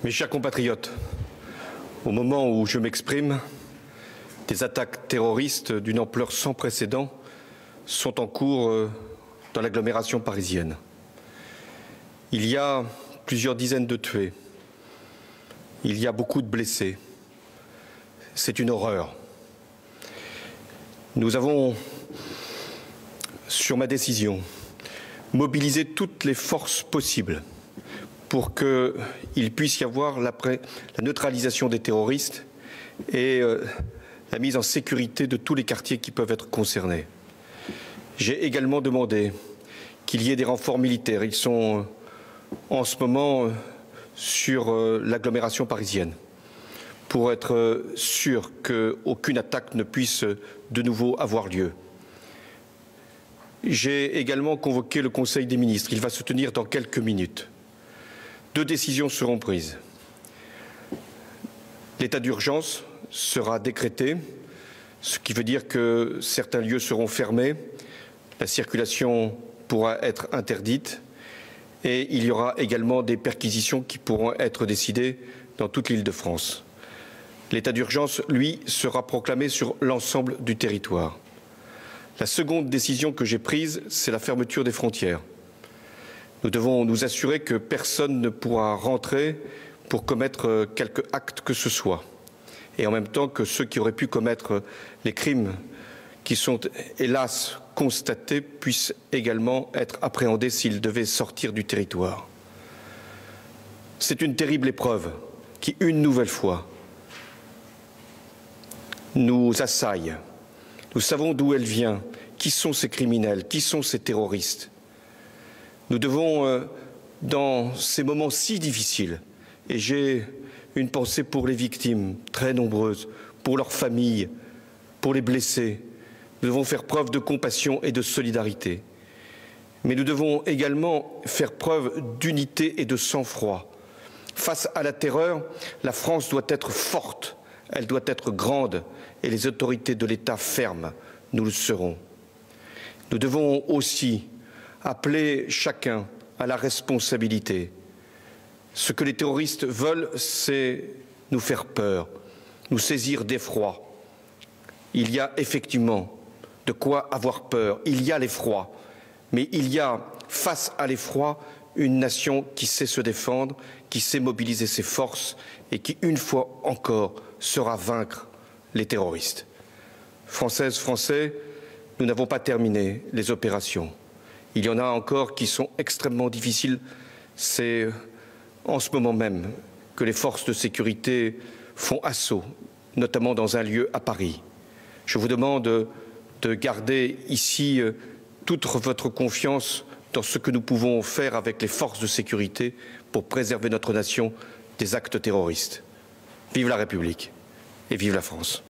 Mes chers compatriotes, au moment où je m'exprime, des attaques terroristes d'une ampleur sans précédent sont en cours dans l'agglomération parisienne. Il y a plusieurs dizaines de tués. Il y a beaucoup de blessés. C'est une horreur. Nous avons, sur ma décision, mobilisé toutes les forces possibles pour qu'il puisse y avoir la neutralisation des terroristes et la mise en sécurité de tous les quartiers qui peuvent être concernés. J'ai également demandé qu'il y ait des renforts militaires. Ils sont en ce moment sur l'agglomération parisienne pour être sûr qu'aucune attaque ne puisse de nouveau avoir lieu. J'ai également convoqué le Conseil des ministres. Il va se tenir dans quelques minutes. 2 décisions seront prises. L'état d'urgence sera décrété, ce qui veut dire que certains lieux seront fermés, la circulation pourra être interdite et il y aura également des perquisitions qui pourront être décidées dans toute l'Île-de-France. L'état d'urgence, lui, sera proclamé sur l'ensemble du territoire. La seconde décision que j'ai prise, c'est la fermeture des frontières. Nous devons nous assurer que personne ne pourra rentrer pour commettre quelque acte que ce soit. Et en même temps que ceux qui auraient pu commettre les crimes qui sont hélas constatés puissent également être appréhendés s'ils devaient sortir du territoire. C'est une terrible épreuve qui, une nouvelle fois, nous assaille. Nous savons d'où elle vient, qui sont ces criminels, qui sont ces terroristes. Nous devons, dans ces moments si difficiles, et j'ai une pensée pour les victimes, très nombreuses, pour leurs familles, pour les blessés, nous devons faire preuve de compassion et de solidarité. Mais nous devons également faire preuve d'unité et de sang-froid. Face à la terreur, la France doit être forte, elle doit être grande, et les autorités de l'État fermes, nous le serons. Nous devons aussi appeler chacun à la responsabilité. Ce que les terroristes veulent, c'est nous faire peur, nous saisir d'effroi. Il y a effectivement de quoi avoir peur, il y a l'effroi, mais il y a, face à l'effroi, une nation qui sait se défendre, qui sait mobiliser ses forces et qui, une fois encore, saura vaincre les terroristes. Françaises, Français, nous n'avons pas terminé les opérations. Il y en a encore qui sont extrêmement difficiles. C'est en ce moment même que les forces de sécurité font assaut, notamment dans un lieu à Paris. Je vous demande de garder ici toute votre confiance dans ce que nous pouvons faire avec les forces de sécurité pour préserver notre nation des actes terroristes. Vive la République et vive la France.